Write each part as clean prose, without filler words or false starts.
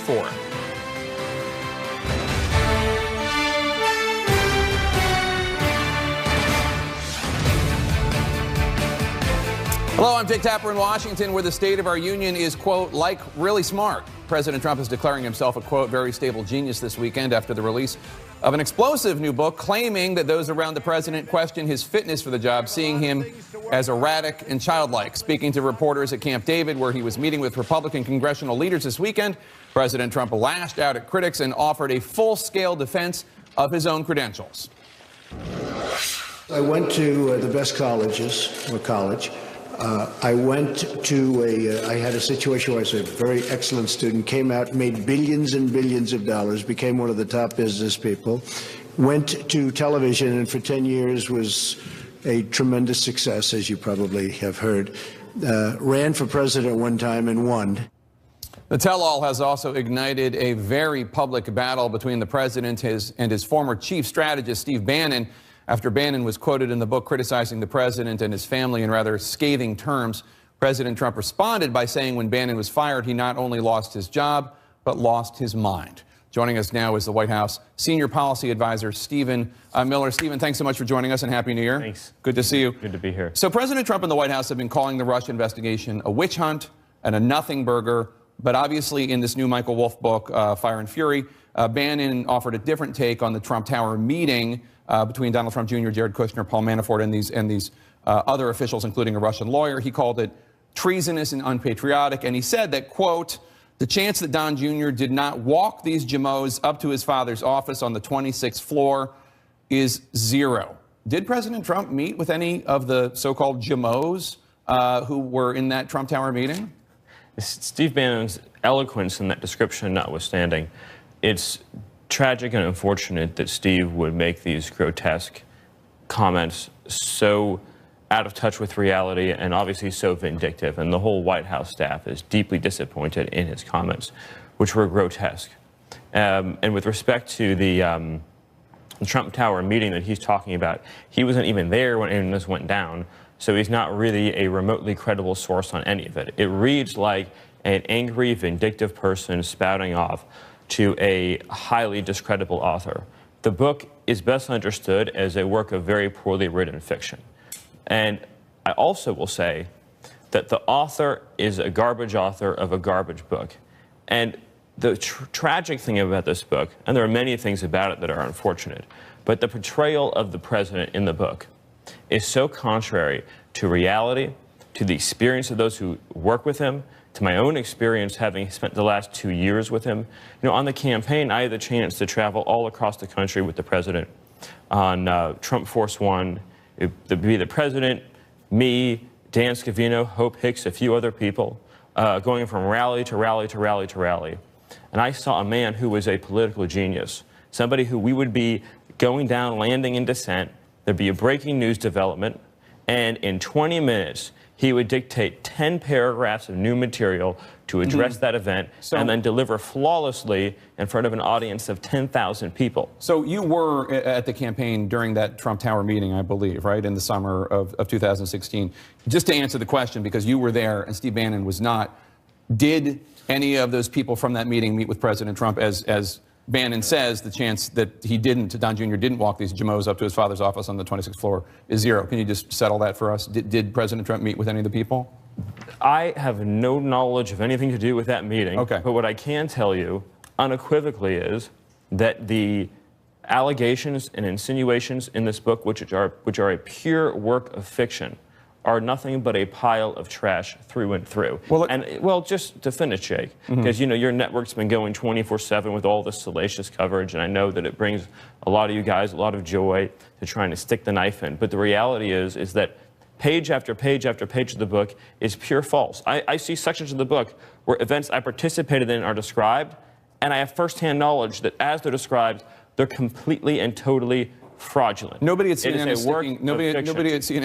for it. Hello, I'm Jake Tapper in Washington, where the State of our Union is, quote, like really smart. President Trump is declaring himself a, quote, very stable genius this weekend after the release of an explosive new book claiming that those around the president question his fitness for the job, seeing him as erratic and childlike. Speaking to reporters at Camp David, where he was meeting with Republican congressional leaders this weekend, President Trump lashed out at critics and offered a full-scale defense of his own credentials. I went to the best colleges, or college. I went to I had a situation where I was a very excellent student, came out, made billions and billions of dollars, became one of the top business people, went to television, and for 10 years was a tremendous success, as you probably have heard. Ran for president one time and won. The tell-all has also ignited a very public battle between the president and his former chief strategist, Steve Bannon, after Bannon was quoted in the book criticizing the president and his family in rather scathing terms. President Trump responded by saying when Bannon was fired, he not only lost his job, but lost his mind. Joining us now is the White House Senior Policy Advisor, Stephen Miller. Stephen, thanks so much for joining us, and Happy New Year. Thanks. Good to see you. Good to be here. So President Trump and the White House have been calling the Russia investigation a witch hunt and a nothing burger. But obviously in this new Michael Wolff book, Fire and Fury, Bannon offered a different take on the Trump Tower meeting between Donald Trump Jr., Jared Kushner, Paul Manafort, and these other officials, including a Russian lawyer. He called it treasonous and unpatriotic, and he said that, quote, the chance that Don Jr. did not walk these Jamos up to his father's office on the 26th floor is zero. Did President Trump meet with any of the so-called Jamos who were in that Trump Tower meeting? Steve Bannon's eloquence in that description notwithstanding, it's tragic and unfortunate that Steve would make these grotesque comments so out of touch with reality and obviously so vindictive. And the whole White House staff is deeply disappointed in his comments, which were grotesque. And with respect to the Trump Tower meeting that he's talking about, he wasn't even there when any of this went down. So he's not really a remotely credible source on any of it. It reads like an angry, vindictive person spouting off to a highly discreditable author. The book is best understood as a work of very poorly written fiction. And I also will say that the author is a garbage author of a garbage book. And the tragic thing about this book, and there are many things about it that are unfortunate, but the portrayal of the president in the book is so contrary to reality, to the experience of those who work with him, to my own experience having spent the last 2 years with him. You know, on the campaign, I had the chance to travel all across the country with the president on Trump Force One. It would be the president, me, Dan Scavino, Hope Hicks, a few other people, going from rally to rally to rally to rally. And I saw a man who was a political genius, somebody who we would be going down, landing in dissent. There'd be a breaking news development, and in 20 minutes, he would dictate 10 paragraphs of new material to address that event and then deliver flawlessly in front of an audience of 10,000 people. So you were at the campaign during that Trump Tower meeting, I believe, right, in the summer of 2016. Just to answer the question, because you were there and Steve Bannon was not, did any of those people from that meeting meet with President Trump? As Bannon says, the chance that he didn't, Don Jr. didn't walk these Jamos up to his father's office on the 26th floor is zero. Can you just settle that for us? Did President Trump meet with any of the people? I have no knowledge of anything to do with that meeting. Okay. But what I can tell you unequivocally is that the allegations and insinuations in this book, which are a pure work of fiction, are nothing but a pile of trash through and through. Well, just to finish, Jake, because you know your network's been going 24/7 with all this salacious coverage, and I know that it brings a lot of you guys a lot of joy to trying to stick the knife in. But the reality is that page after page after page of the book is pure false. I see sections of the book where events I participated in are described, and I have firsthand knowledge that as they're described, they're completely and totally fraudulent. Nobody at CNN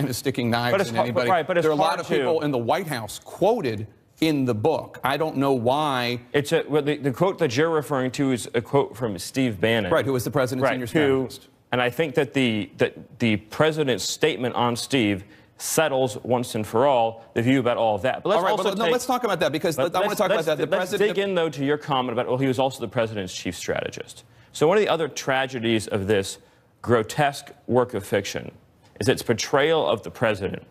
is sticking knives in anybody. Right, but there are a lot of people in the White House quoted in the book. I don't know why. The quote that you're referring to is a quote from Steve Bannon. Right, who was the president's senior strategist. And I think that the president's statement on Steve settles once and for all the view about all of that. But let's all right, let's talk about that, because I want to talk about that. Let's dig in, though, to your comment about, well, he was also the president's chief strategist. So one of the other tragedies of this grotesque work of fiction is its portrayal of the president.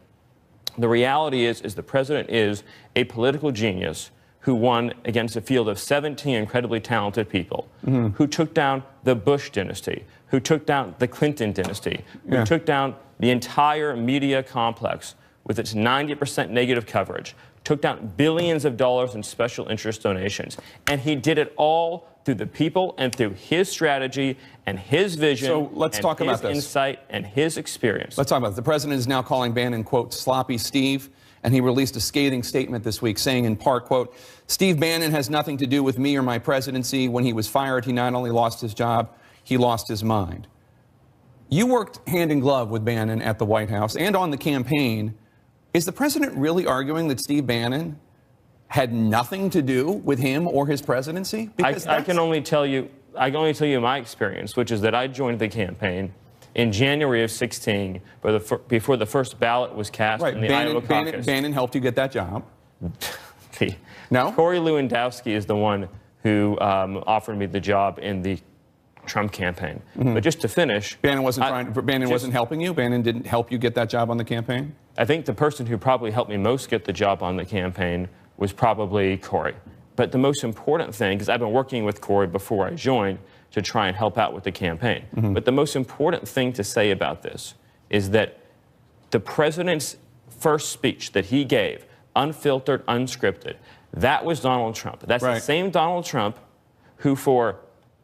The reality is the president is a political genius who won against a field of 17 incredibly talented people, who took down the Bush dynasty, who took down the Clinton dynasty, who took down the entire media complex with its 90% negative coverage, took down billions of dollars in special interest donations. And he did it all through the people and through his strategy and his vision. So let's talk about this. His insight and his experience. Let's talk about this. The president is now calling Bannon, quote, sloppy Steve. And he released a scathing statement this week saying, in part, quote, Steve Bannon has nothing to do with me or my presidency. When he was fired, he not only lost his job, he lost his mind. You worked hand in glove with Bannon at the White House and on the campaign. Is the president really arguing that Steve Bannon had nothing to do with him or his presidency? Because I can only tell you my experience, which is that I joined the campaign in January of 16, before the first ballot was cast in the Iowa caucus. Bannon helped you get that job. No? Corey Lewandowski is the one who offered me the job in the Trump campaign. But just to finish, Bannon wasn't helping you? Bannon didn't help you get that job on the campaign? I think the person who probably helped me most get the job on the campaign was probably Corey. But the most important thing, because I've been working with Corey before I joined to try and help out with the campaign. But the most important thing to say about this is that the president's first speech that he gave, unfiltered, unscripted, that was Donald Trump. That's the same Donald Trump who for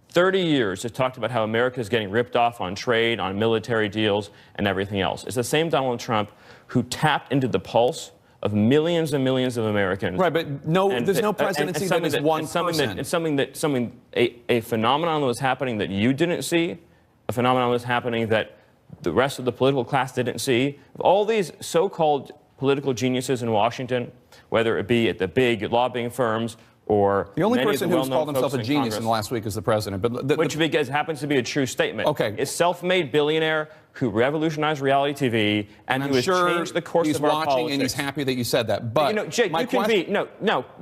30 years has talked about how America is getting ripped off on trade, on military deals, and everything else. It's the same Donald Trump who tapped into the pulse of millions and millions of Americans. Right, but there's no presidency that is one person. It's a phenomenon that was happening that you didn't see, a phenomenon that was happening that the rest of the political class didn't see. All these so-called political geniuses in Washington, whether it be at the big lobbying firms or the only person who's called himself a genius in the last week is the president. But which happens to be a true statement. Okay. A self-made billionaire who revolutionized reality TV and who has changed the course of our politics. He's watching and he's happy that you said that. But Jake, you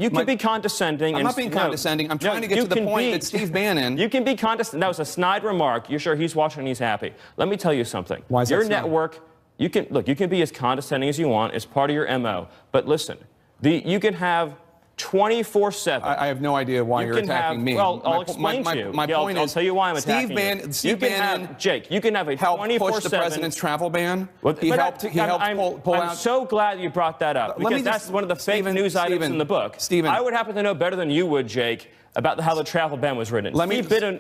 can be condescending. I'm not being condescending. I'm trying to get to the point that Steve Bannon. You can be condescending. That was a snide remark. You're sure he's watching and he's happy. Let me tell you something. Why is that your snide? network? You can be as condescending as you want. It's part of your MO. But listen, you can have 24/7. I have no idea why you're attacking me. Well, I'll explain to you. My point is, I'll tell you why I'm attacking you. Steve Bannon, Jake, you can have a 24/7. Help push the president's travel ban. He helped pull out. I'm so glad you brought that up because that's one of the fake news items in the book. Stephen, I would happen to know better than you would, Jake, about how the travel ban was written.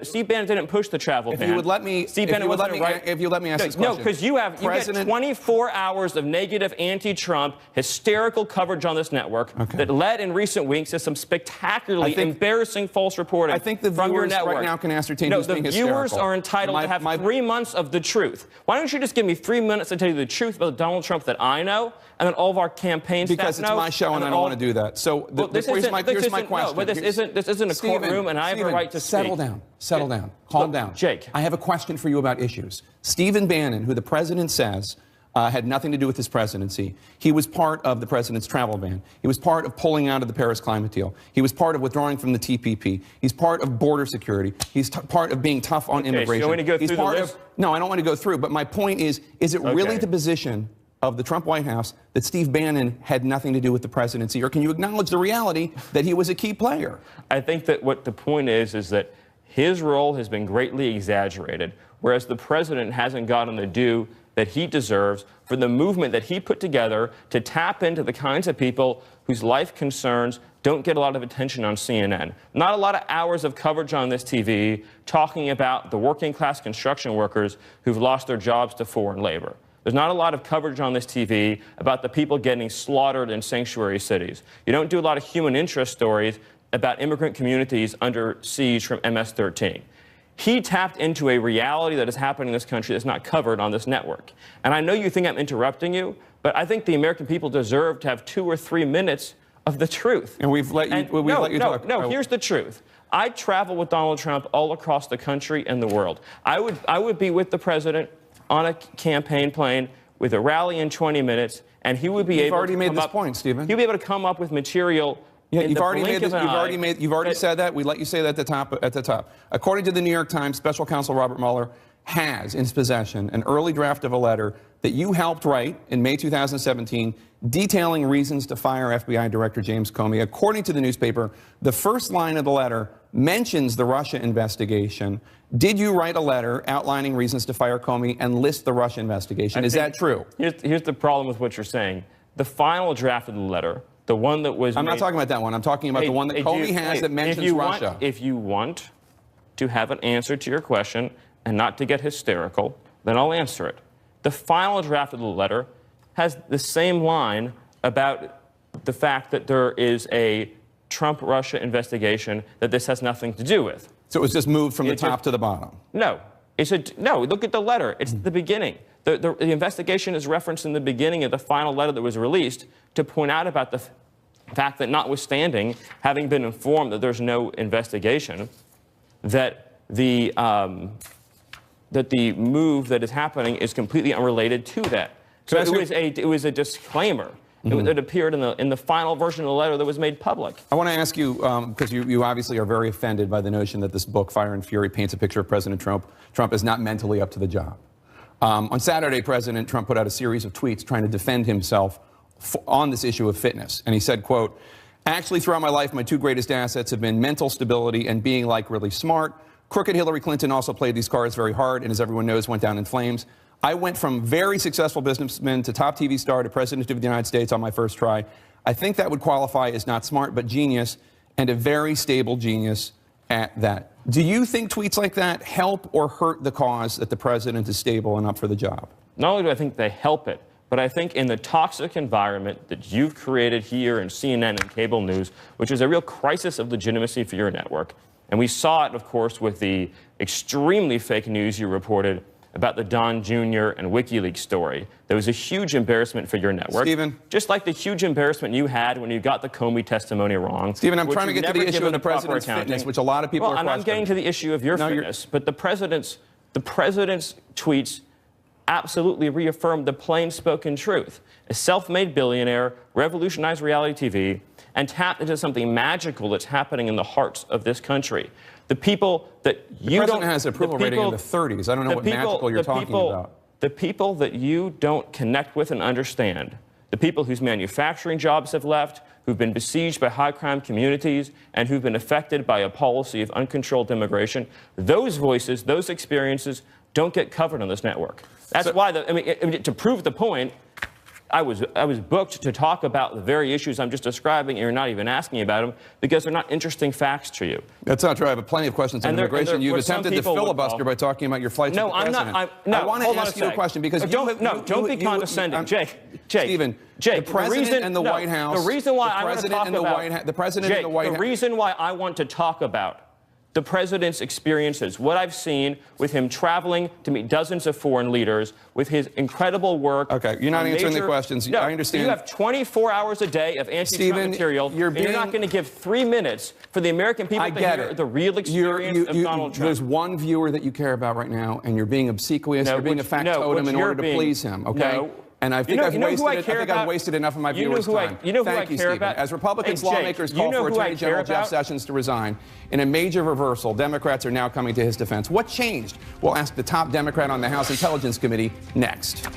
Steve Bannon didn't push the travel ban. If you would let me, Steve Bannon wasn't right. If you let me ask this question. No, because you get 24 hours of negative anti-Trump, hysterical coverage on this network that led in recent weeks to some spectacularly embarrassing false reporting. I think the from your viewers network right now can ascertain who's being hysterical. The viewers are entitled to have 3 months of the truth. Why don't you just give me 3 minutes to tell you the truth about Donald Trump that I know, and then all of our campaign staff know? Because it's my show and I don't want to do that. So here's my question. No, but this isn't a courtroom, and I have a right to speak. Settle down. Calm down. Jake. I have a question for you about issues. Stephen Bannon, who the president says had nothing to do with his presidency, he was part of the president's travel ban. He was part of pulling out of the Paris climate deal. He was part of withdrawing from the TPP. He's part of border security. He's part of being tough on immigration. So you want me to go through the list? No, I don't want to go through. But my point is it really the position of the Trump White House that Steve Bannon had nothing to do with the presidency? Or can you acknowledge the reality that he was a key player? I think that what the point is that his role has been greatly exaggerated, whereas the president hasn't gotten the due that he deserves for the movement that he put together to tap into the kinds of people whose life concerns don't get a lot of attention on CNN. Not a lot of hours of coverage on this TV talking about the working class construction workers who've lost their jobs to foreign labor. There's not a lot of coverage on this TV about the people getting slaughtered in sanctuary cities. You don't do a lot of human interest stories about immigrant communities under siege from MS-13. He tapped into a reality that is happening in this country that's not covered on this network. And I know you think I'm interrupting you, but I think the American people deserve to have 2 or 3 minutes of the truth. And we've let you talk. No, here's the truth. I travel with Donald Trump all across the country and the world. I would be with the president on a campaign plane with a rally in 20 minutes, and he would be able to You've already made this point, Stephen. He'll be able to come up with material. Yeah, you've already said that. We let you say that at the top. According to the New York Times, Special Counsel Robert Mueller has in his possession an early draft of a letter that you helped write in May 2017 detailing reasons to fire FBI Director James Comey. According to the newspaper, the first line of the letter mentions the Russia investigation. Did you write a letter outlining reasons to fire Comey and list the Russia investigation? Is that true? Here's the problem with what you're saying. The final draft of the letter, the one that was I'm not talking about that one. I'm talking about the one that Comey has that mentions Russia. If you want to have an answer to your question and not to get hysterical, then I'll answer it. The final draft of the letter has the same line about the fact that there is a Trump-Russia investigation that this has nothing to do with. So it was just moved from the top to the bottom? No. No, look at the letter. It's the beginning. The investigation is referenced in the beginning of the final letter that was released to point out about the fact that notwithstanding having been informed that there's no investigation, that the move that is happening is completely unrelated to that. So it was a disclaimer. It appeared in the final version of the letter that was made public. I want to ask you, because you obviously are very offended by the notion that this book, Fire and Fury, paints a picture of President Trump. Trump is not mentally up to the job. On Saturday, President Trump put out a series of tweets trying to defend himself on this issue of fitness. And he said, quote, "Actually, throughout my life, my two greatest assets have been mental stability and being, like, really smart. Crooked Hillary Clinton also played these cards very hard and, as everyone knows, went down in flames. I went from very successful businessman to top TV star to president of the United States on my first try. I think that would qualify as not smart, but genius, and a very stable genius at that." Do you think tweets like that help or hurt the cause that the president is stable and up for the job? Not only do I think they help it, but I think in the toxic environment that you've created here in CNN and cable news, which is a real crisis of legitimacy for your network, and we saw it, of course, with the extremely fake news you reported about the Don Jr. and WikiLeaks story. There was a huge embarrassment for your network. Stephen. Just like the huge embarrassment you had when you got the Comey testimony wrong. Stephen, I'm trying to get to the issue of the president's fitness, which a lot of people are questioning. Well, I'm getting to the issue of your fitness, but the president's tweets absolutely reaffirmed the plain-spoken truth. A self-made billionaire revolutionized reality TV and tapped into something magical that's happening in the hearts of this country. The people that you don't... The president has approval rating in the 30s. I don't know what magical you're talking about. The people that you don't connect with and understand, the people whose manufacturing jobs have left, who've been besieged by high-crime communities, and who've been affected by a policy of uncontrolled immigration, those voices, those experiences don't get covered on this network. That's why, to prove the point, I was booked to talk about the very issues I'm just describing, and you're not even asking about them because they're not interesting facts to you. That's not true. I have plenty of questions on immigration. You've attempted to filibuster by talking about your flights with the president. I want to ask you a question because don't be condescending, Jake. Stephen, the president and the White House. The reason why I want to talk about the president and the White House. The reason why I want to talk about the president's experiences, what I've seen with him traveling to meet dozens of foreign leaders, with his incredible work. Okay, you're not answering the questions. No, I understand. You have 24 hours a day of anti-Trump material, and you're not going to give 3 minutes for the American people to hear the real experience of Donald Trump. There's one viewer that you care about right now, and you're being obsequious. You're being a factotum in order to please him, okay? No. And I think I've wasted enough of my viewers' time. Thank you, Stephen. As Republicans, lawmakers call for Attorney General Jeff Sessions to resign, in a major reversal, Democrats are now coming to his defense. What changed? We'll ask the top Democrat on the House Intelligence Committee next.